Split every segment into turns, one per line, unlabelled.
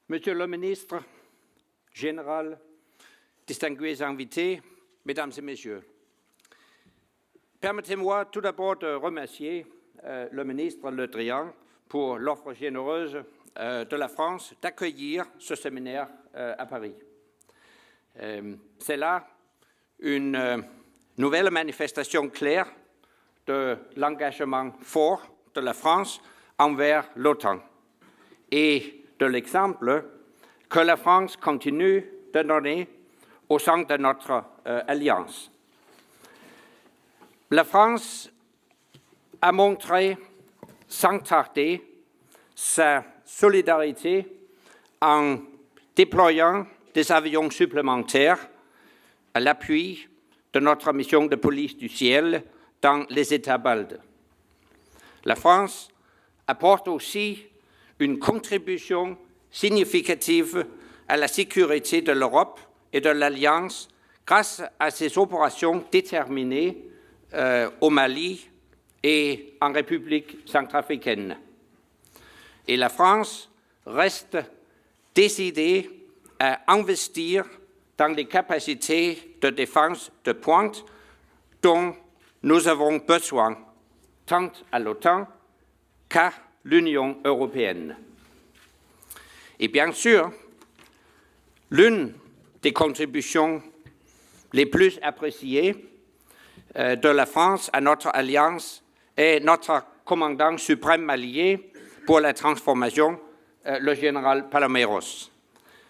Monsieur le ministre général, distingués invités, mesdames et messieurs, permettez-moi tout d'abord de remercier le ministre Le Drian pour l'offre généreuse de la France d'accueillir ce séminaire à Paris. C'est là une nouvelle manifestation claire de l'engagement fort de la France envers l'OTAN et de l'exemple que la France continue de donner au sein de notre alliance. La France a montré sans tarder sa solidarité en déployant des avions supplémentaires à l'appui de notre mission de police du ciel dans les États baltes. La France apporte aussi une contribution significative à la sécurité de l'Europe et de l'Alliance grâce à ses opérations déterminées au Mali et en République centrafricaine. Et la France reste décidée à investir dans les capacités de défense de pointe dont nous avons besoin, tant à l'OTAN qu'à l'Union européenne. Et bien sûr, l'une des contributions les plus appréciées de la France à notre alliance est notre commandant suprême malien pour la transformation, le général Paloméros.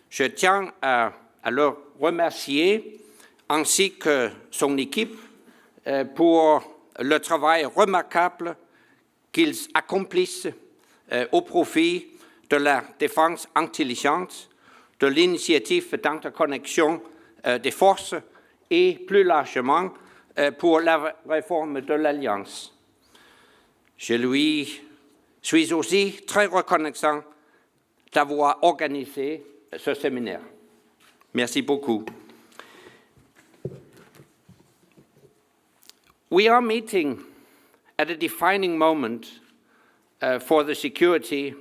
Je tiens à le remercier ainsi que son équipe pour le travail remarquable qu'ils accomplissent au profit de la défense intelligente, de l'initiative d'interconnexion des forces et plus largement pour la réforme de l'Alliance. Je lui suis aussi très reconnaissant d'avoir organisé ce séminaire. Merci beaucoup. We are meeting at a defining moment for the security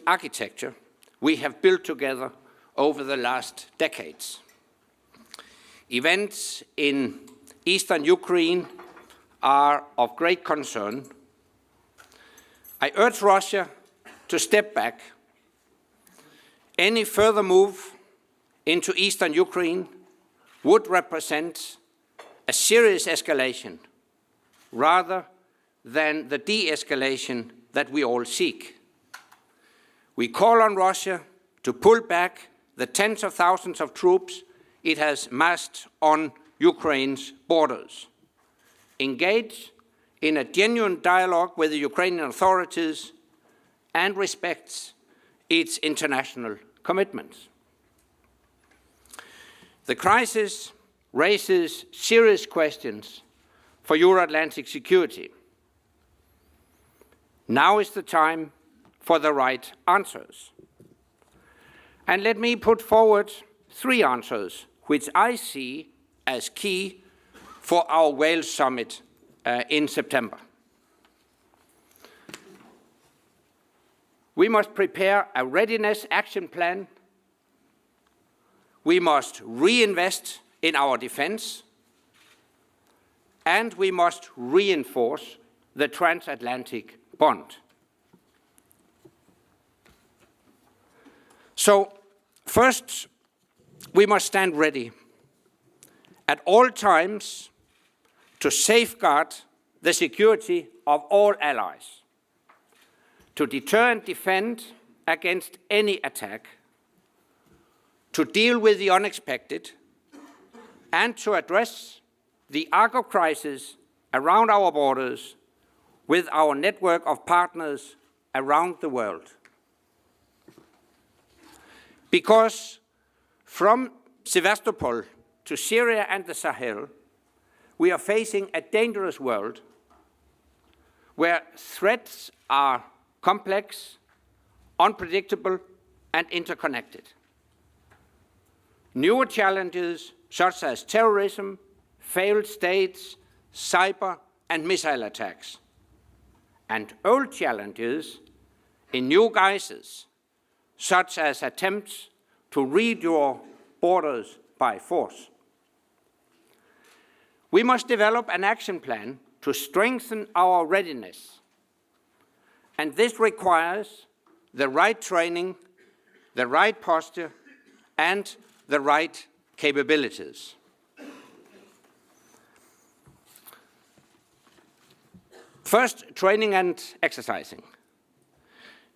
architecture we have built together over the last decades. Events in eastern Ukraine are of great concern. I urge Russia to step back. Any further move into eastern Ukraine would represent a serious escalation rather than the de-escalation that we all seek. We call on Russia to pull back the tens of thousands of troops it has massed on Ukraine's borders, engage in a genuine dialogue with the Ukrainian authorities, and respects its international commitments. The crisis raises serious questions for Euro-Atlantic security. Now is the time for the right answers. And let me put forward 3 answers which I see as key for our Wales summit in September. We must prepare a readiness action plan. We must reinvest in our defense. And we must reinforce the Transatlantic bond. So, first, we must stand ready at all times to safeguard the security of all allies, to deter and defend against any attack, to deal with the unexpected, and to address the Argo crisis around our borders with our network of partners around the world. Because from Sevastopol to Syria and the Sahel, we are facing a dangerous world where threats are complex, unpredictable, and interconnected. Newer challenges such as terrorism, failed states, cyber and missile attacks, and old challenges in new guises, such as attempts to read your borders by force. We must develop an action plan to strengthen our readiness, and this requires the right training, the right posture, and the right capabilities. First, training and exercising.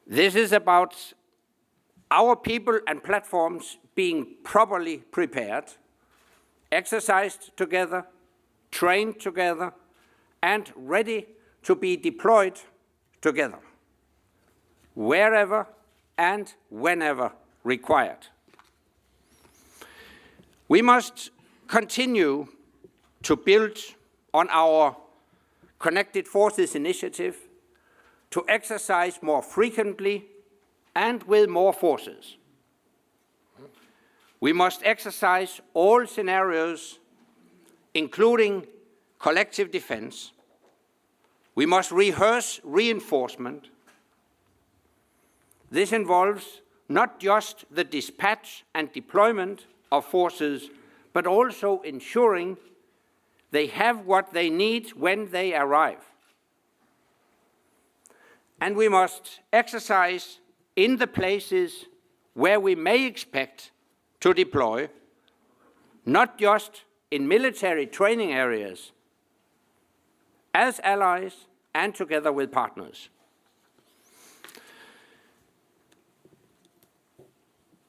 This is about our people and platforms being properly prepared, exercised together, trained together, and ready to be deployed together, wherever and whenever required. We must continue to build on our Connected Forces initiative to exercise more frequently and with more forces. We must exercise all scenarios, including collective defense. We must rehearse reinforcement. This involves not just the dispatch and deployment of forces, but also ensuring they have what they need when they arrive. And we must exercise in the places where we may expect to deploy, not just in military training areas, as allies and together with partners.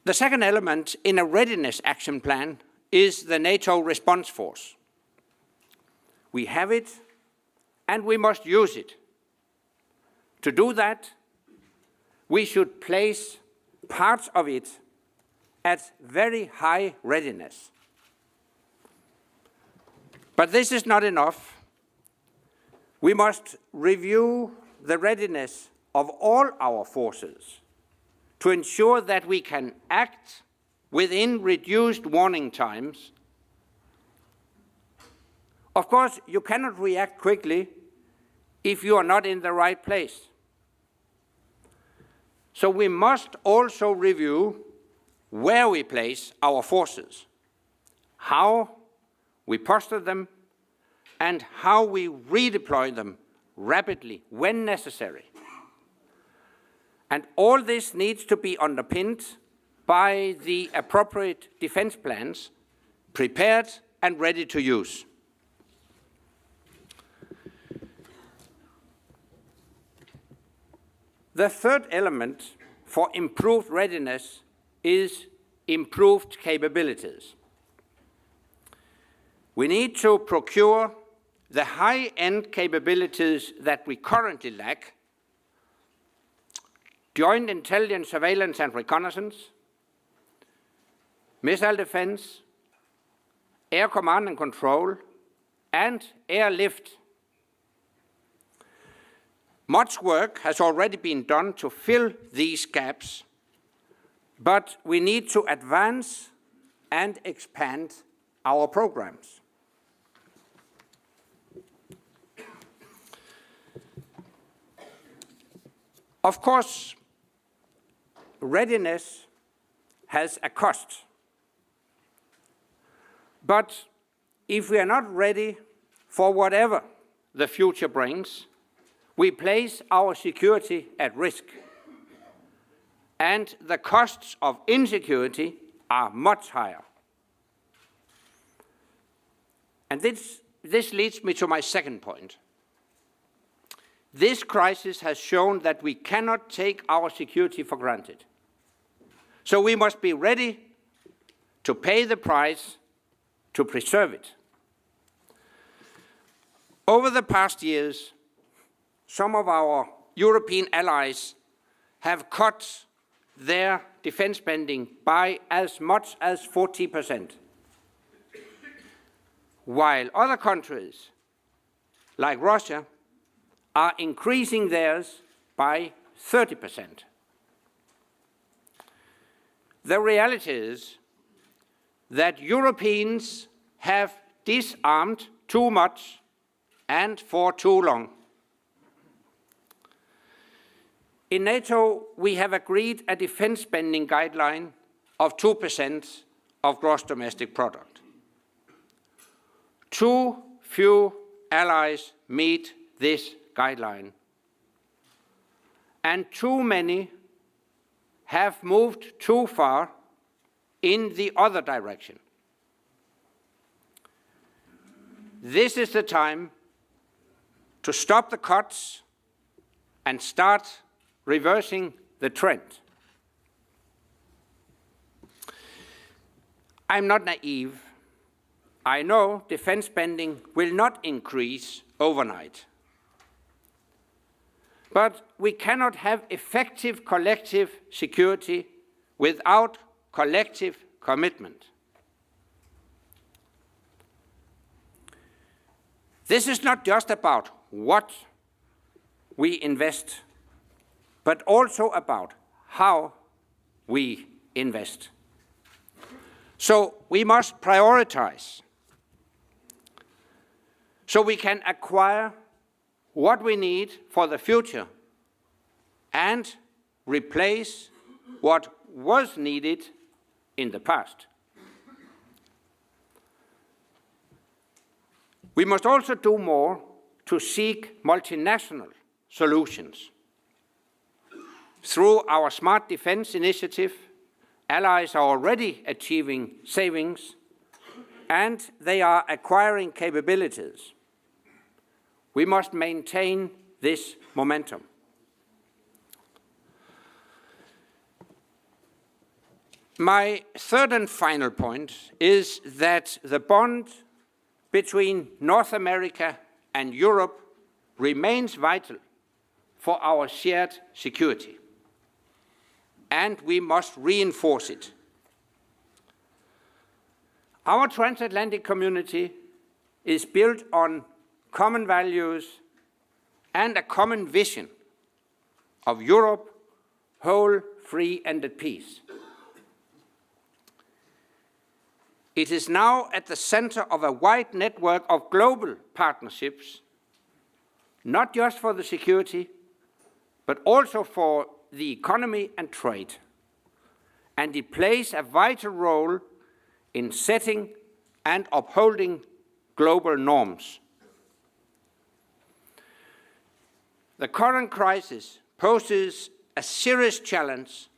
The second element in a readiness action plan is the NATO response force. We have it, and we must use it. To do that, we should place parts of it at very high readiness. But this is not enough. We must review the readiness of all our forces to ensure that we can act within reduced warning times. Of course, you cannot react quickly if you are not in the right place. So we must also review where we place our forces, how we posture them, and how we redeploy them rapidly when necessary. And all this needs to be underpinned by the appropriate defense plans, prepared and ready to use. The third element for improved readiness is improved capabilities. We need to procure the high-end capabilities that we currently lack: joint intelligence, surveillance and reconnaissance, missile defense, air command and control, and airlift. Much work has already been done to fill these gaps, but we need to advance and expand our programs. Of course, readiness has a cost. But if we are not ready for whatever the future brings, we place our security at risk. And the costs of insecurity are much higher. And this leads me to my second point. This crisis has shown that we cannot take our security for granted. So we must be ready to pay the price to preserve it. Over the past years, some of our European allies have cut their defense spending by as much as 40%, while other countries, like Russia, are increasing theirs by 30%. The reality is that Europeans have disarmed too much and for too long. In NATO, we have agreed a defense spending guideline of 2% of gross domestic product. Too few allies meet this guideline, and too many have moved too far in the other direction. This is the time to stop the cuts and start reversing the trend. I'm not naive. I know defense spending will not increase overnight. But we cannot have effective collective security without collective commitment. This is not just about what we invest, but also about how we invest. So we must prioritize, so we can acquire what we need for the future and replace what was needed in the past. We must also do more to seek multinational solutions. Through our Smart Defense initiative, allies are already achieving savings, and they are acquiring capabilities. We must maintain this momentum. My third and final point is that the bond between North America and Europe remains vital for our shared security, and we must reinforce it. Our transatlantic community is built on common values and a common vision of Europe whole, free, and at peace. It is now at the center of a wide network of global partnerships, not just for the security, but also for the economy and trade. And it plays a vital role in setting and upholding global norms. The current crisis poses a serious challenge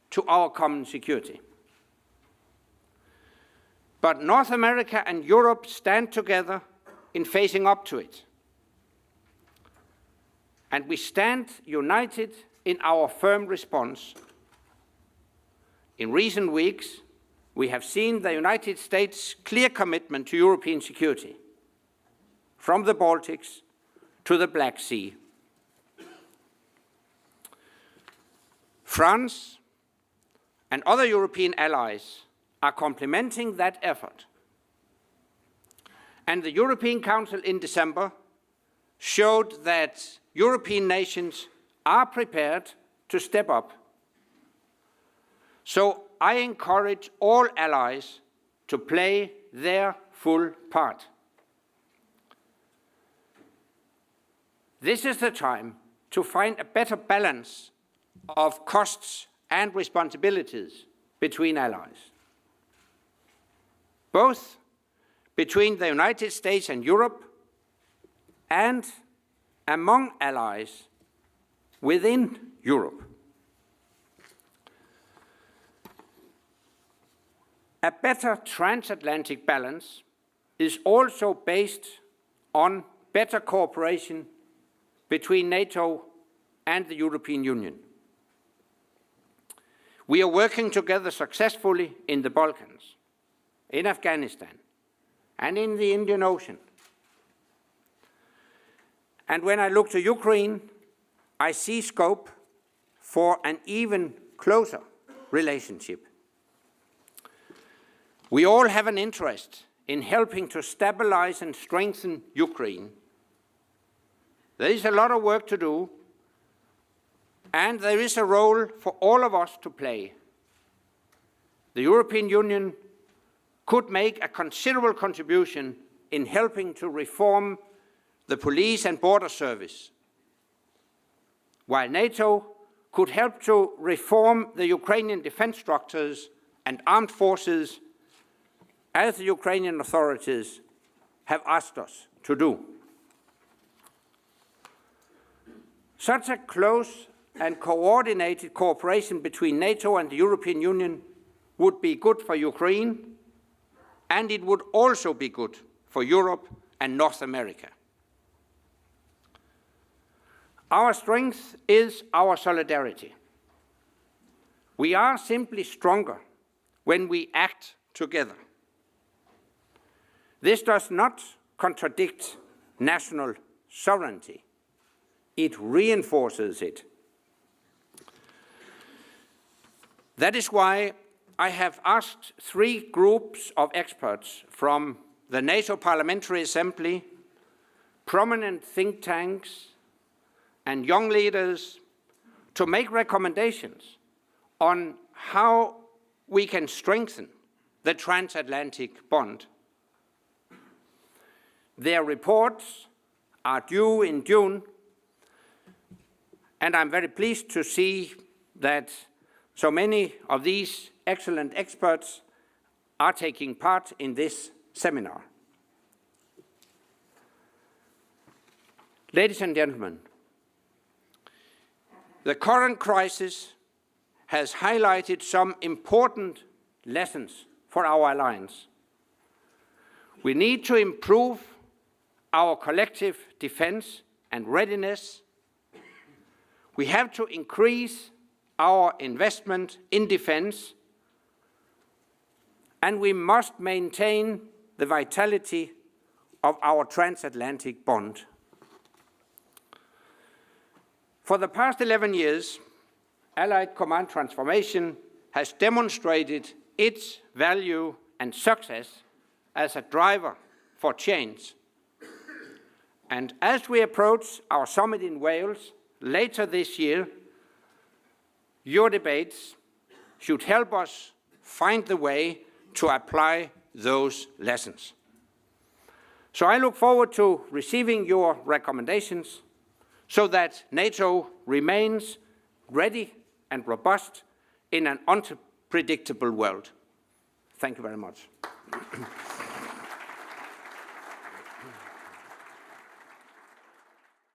to our common security. But North America and Europe stand together in facing up to it. And we stand united in our firm response. In recent weeks, we have seen the United States' clear commitment to European security, from the Baltics to the Black Sea. France and other European allies are complementing that effort. And the European Council in December showed that European nations are prepared to step up. So I encourage all allies to play their full part. This is the time to find a better balance of costs and responsibilities between allies, both between the United States and Europe and among allies within Europe. A better transatlantic balance is also based on better cooperation between NATO and the European Union. We are working together successfully in the Balkans, in Afghanistan, and in the Indian Ocean. And when I look to Ukraine, I see scope for an even closer relationship. We all have an interest in helping to stabilize and strengthen Ukraine. There is a lot of work to do, and there is a role for all of us to play. The European Union could make a considerable contribution in helping to reform the police and border service, while NATO could help to reform the Ukrainian defense structures and armed forces as the Ukrainian authorities have asked us to do. Such a close and coordinated cooperation between NATO and the European Union would be good for Ukraine, and it would also be good for Europe and North America. Our strength is our solidarity. We are simply stronger when we act together. This does not contradict national sovereignty. It reinforces it. That is why I have asked 3 groups of experts from the NATO Parliamentary Assembly, prominent think tanks, and young leaders to make recommendations on how we can strengthen the transatlantic bond. Their reports are due in June, and I'm very pleased to see that so many of these excellent experts are taking part in this seminar. Ladies and gentlemen, the current crisis has highlighted some important lessons for our alliance. We need to improve our collective defense and readiness. We have to increase our investment in defense, and we must maintain the vitality of our transatlantic bond. For the past 11 years, Allied Command Transformation has demonstrated its value and success as a driver for change. And as we approach our summit in Wales later this year, your debates should help us find the way to apply those lessons. So I look forward to receiving your recommendations so that NATO remains ready and robust in an unpredictable world. Thank you very much.